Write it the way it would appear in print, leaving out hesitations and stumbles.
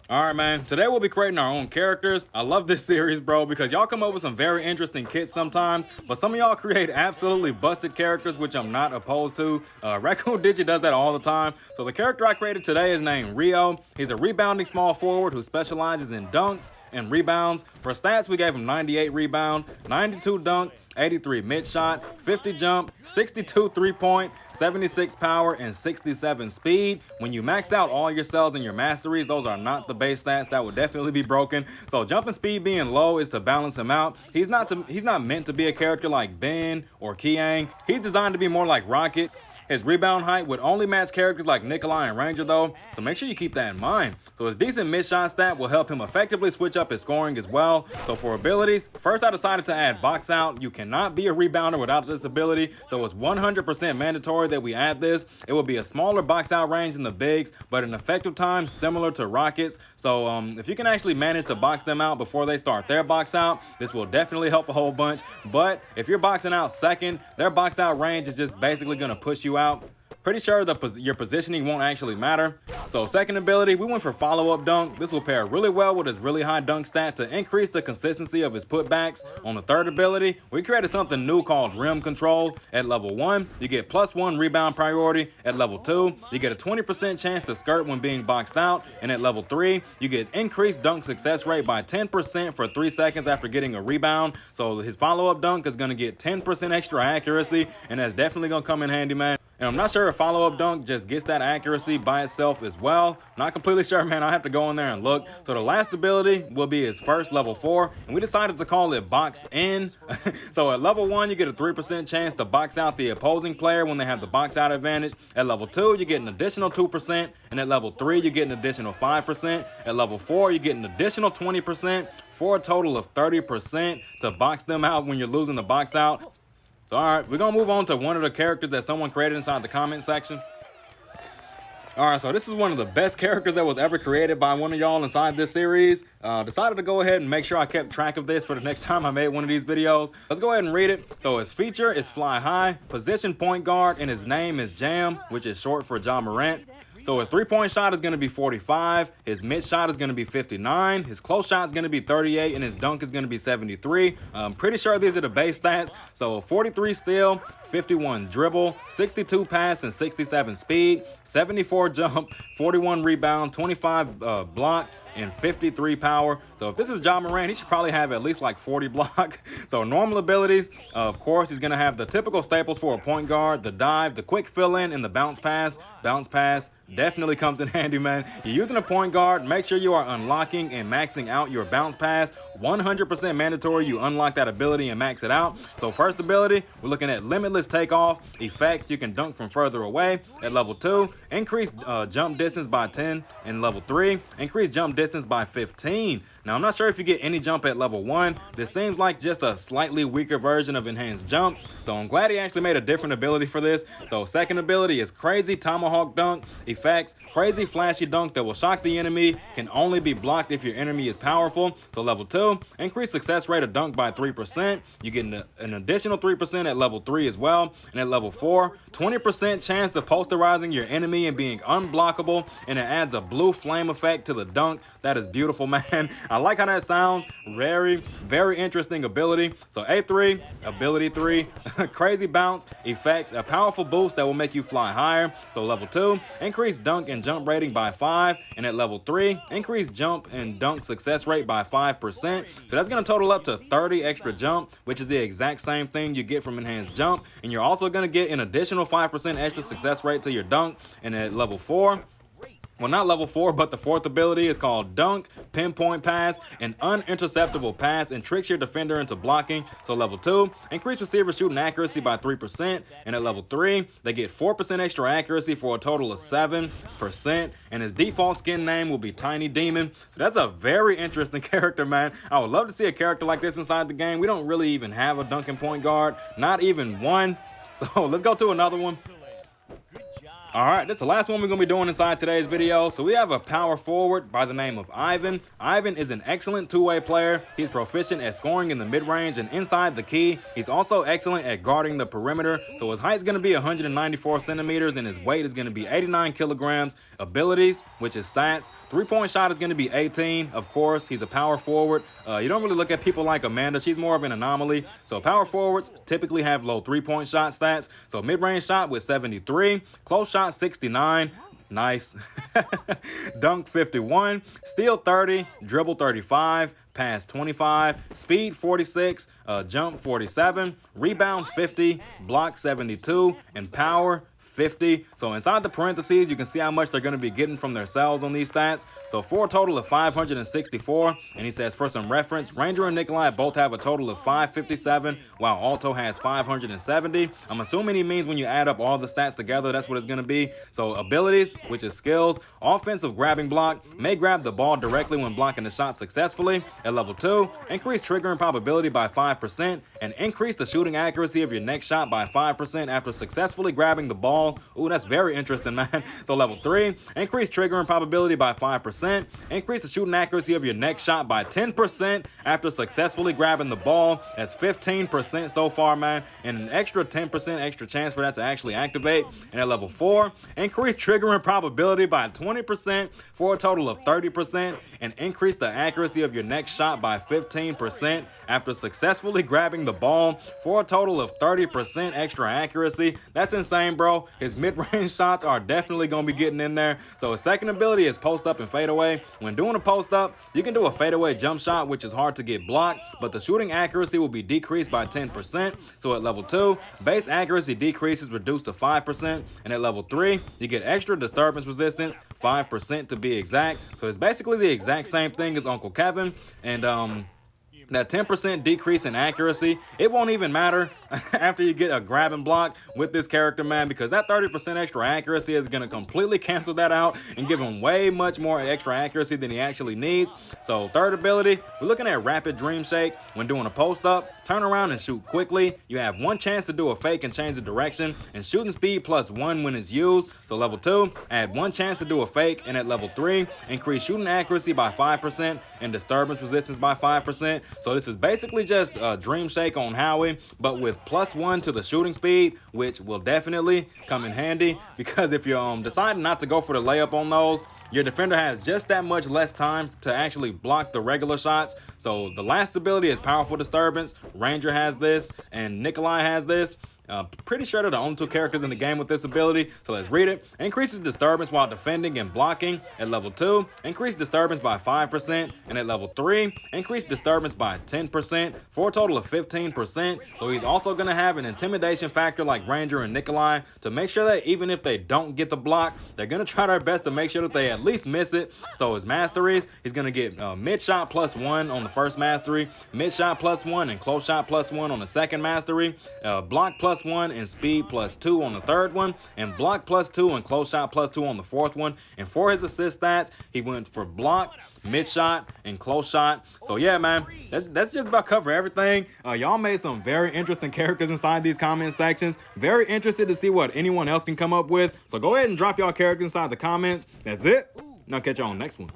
Alright, man, today we'll be creating our own characters. I love this series, bro, because y'all come up with some very interesting kits sometimes, but some of y'all create absolutely busted characters, which I'm not opposed to. Raccoon Digi does that all the time. So the character I created today is named Rio. He's a rebounding small forward who specializes in dunks and rebounds. For stats, we gave him 98 rebound, 92 dunk, 83 mid shot, 50 jump, 62 3-point, 76 power, and 67 speed. When you max out all your cells and your masteries, those are not the base stats. That would definitely be broken. So jumping speed being low is to balance him out. He's not meant to be a character like Ben or Kiang. He's designed to be more like Rocket. His rebound height would only match characters like Nikolai and Ranger though, so make sure you keep that in mind. So his decent mid-shot stat will help him effectively switch up his scoring as well. So for abilities, first I decided to add box out. You cannot be a rebounder without this ability, so it's 100% mandatory that we add this. It will be a smaller box out range than the bigs, but an effective time similar to Rockets. So if you can actually manage to box them out before they start their box out, this will definitely help a whole bunch. But if you're boxing out second, their box out range is just basically going to push you out. Pretty sure your positioning won't actually matter. So second ability, we went for follow-up dunk. This will pair really well with his really high dunk stat to increase the consistency of his putbacks. On the third ability, we created something new called rim control. At level 1, you get +1 rebound priority. At level 2, you get a 20% chance to skirt when being boxed out. And at level 3, you get increased dunk success rate by 10% for 3 seconds after getting a rebound. So his follow-up dunk is going to get 10% extra accuracy, and that's definitely going to come in handy, man. And I'm not sure if follow-up dunk just gets that accuracy by itself as well. Not completely sure, man. I have to go in there and look. So the last ability will be his first level 4, and we decided to call it box in. So at level 1, you get a 3% chance to box out the opposing player when they have the box out advantage. At level 2, you get an additional 2%, and at level 3, you get an additional 5%. At level 4, you get an additional 20%, for a total of 30% to box them out when you're losing the box out. So, alright, we're going to move on to one of the characters that someone created inside the comment section. Alright, so this is one of the best characters that was ever created by one of y'all inside this series. Decided to go ahead and make sure I kept track of this for the next time I made one of these videos. Let's go ahead and read it. So his feature is fly high, position point guard, and his name is Jam, which is short for Ja Morant. So his 3-point shot is going to be 45, his mid shot is going to be 59, his close shot is going to be 38, and his dunk is going to be 73. I'm pretty sure these are the base stats. So 43 steal, 51 dribble, 62 pass, and 67 speed, 74 jump, 41 rebound, 25 block, and 53 power. So if this is Ja Morant, he should probably have at least like 40 block. So normal abilities, of course, he's going to have the typical staples for a point guard: the dive, the quick fill in, and the bounce pass. Bounce pass definitely comes in handy, man. You're using a point guard, make sure you are unlocking and maxing out your bounce pass. 100% mandatory you unlock that ability and max it out. So first ability, we're looking at limitless takeoff. Effects, you can dunk from further away. At level 2, increase jump distance by 10. And level 3, increase jump distance by 15. Now, I'm not sure if you get any jump at level 1. This seems like just a slightly weaker version of enhanced jump. So I'm glad he actually made a different ability for this. So second ability is crazy tomahawk dunk. Effects, crazy flashy dunk that will shock the enemy. Can only be blocked if your enemy is powerful. So level 2, increase success rate of dunk by 3%. You get an additional 3% at level 3 as well. And at level 4, 20% chance of posterizing your enemy and being unblockable. And it adds a blue flame effect to the dunk. That is beautiful, man. I like how that sounds. Very, very interesting ability. So A3, ability 3, crazy bounce, effects, a powerful boost that will make you fly higher. So level 2, increase dunk and jump rating by 5. And at level 3, increase jump and dunk success rate by 5%. So that's going to total up to 30 extra jump, which is the exact same thing you get from enhanced jump. And you're also going to get an additional 5% extra success rate to your dunk. And at level 4, well, not level 4, but the fourth ability is called Dunk, Pinpoint Pass, an uninterceptable pass, and tricks your defender into blocking. So level 2, increase receiver shooting accuracy by 3. And at level 3, they get 4% extra accuracy for a total of 7%. And his default skin name will be Tiny Demon. So that's a very interesting character, man. I would love to see a character like this inside the game. We don't really even have a dunking point guard, not even one. So let's go to another one. All right, this is the last one we're going to be doing inside today's video. So we have a power forward by the name of Ivan. Ivan is an excellent two-way player. He's proficient at scoring in the mid-range and inside the key. He's also excellent at guarding the perimeter. So his height is going to be 194 centimeters and his weight is going to be 89 kilograms. Abilities, which is stats. Three-point shot is going to be 18. Of course, he's a power forward. You don't really look at people like Amanda. She's more of an anomaly. So power forwards typically have low three-point shot stats. So mid-range shot with 73. Close shot 69. Nice. Dunk 51. Steal 30. Dribble 35. Pass 25. Speed 46. Jump 47. Rebound 50. Block 72. And power 50. So inside the parentheses, you can see how much they're going to be getting from their cells on these stats. So for a total of 564. And he says, for some reference, Ranger and Nikolai both have a total of 557, while Alto has 570. I'm assuming he means when you add up all the stats together, that's what it's going to be. So abilities, which is skills. Offensive grabbing block. May grab the ball directly when blocking the shot successfully. At level 2, increase triggering probability by 5%. And increase the shooting accuracy of your next shot by 5% after successfully grabbing the ball. Ooh, that's very interesting, man. So level 3, increase triggering probability by 5%. Increase the shooting accuracy of your next shot by 10% after successfully grabbing the ball. That's 15% so far, man. And an extra 10% extra chance for that to actually activate. And at level 4, increase triggering probability by 20% for a total of 30%. And increase the accuracy of your next shot by 15% after successfully grabbing the ball for a total of 30% extra accuracy. That's insane, bro. His mid-range shots are definitely going to be getting in there. So his second ability is post-up and fadeaway. When doing a post-up, you can do a fadeaway jump shot, which is hard to get blocked, but the shooting accuracy will be decreased by 10%. So at level 2, base accuracy decrease is reduced to 5%. And at level 3, you get extra disturbance resistance, 5% to be exact. So it's basically the exact same thing as Uncle Kevin. And that 10% decrease in accuracy, it won't even matter after you get a grab and block with this character, man, because that 30% extra accuracy is going to completely cancel that out and give him way much more extra accuracy than he actually needs. So third ability, we're looking at Rapid Dream Shake. When doing a post up, turn around and shoot quickly. You have one chance to do a fake and change the direction, and shooting speed +1 when it's used. So level 2, add one chance to do a fake, and at level 3, increase shooting accuracy by 5% and disturbance resistance by 5%. So this is basically just a Dream Shake on Howie, but with +1 to the shooting speed, which will definitely come in handy, because if you're deciding not to go for the layup on those, your defender has just that much less time to actually block the regular shots. So the last ability is Powerful Disturbance. Ranger has this, and Nikolai has this. Pretty sure they're the only two characters in the game with this ability. So let's read it. Increases disturbance while defending and blocking. At level 2, increase disturbance by 5%. And at level 3, increase disturbance by 10% for a total of 15%. So he's also going to have an intimidation factor like Ranger and Nikolai to make sure that even if they don't get the block, they're going to try their best to make sure that they at least miss it. So his masteries, he's going to get mid shot +1 on the first mastery, mid shot +1 and close shot +1 on the second mastery, block +1 and speed +2 on the third one, and block +2 and close shot +2 on the fourth one. And for his assist stats, he went for block, mid shot, and close shot. So yeah, man, that's just about cover everything. Y'all made some very interesting characters inside these comment sections. Very interested to see what anyone else can come up with. So go ahead and drop y'all characters inside the comments. That's it. And I'll catch y'all on the next one.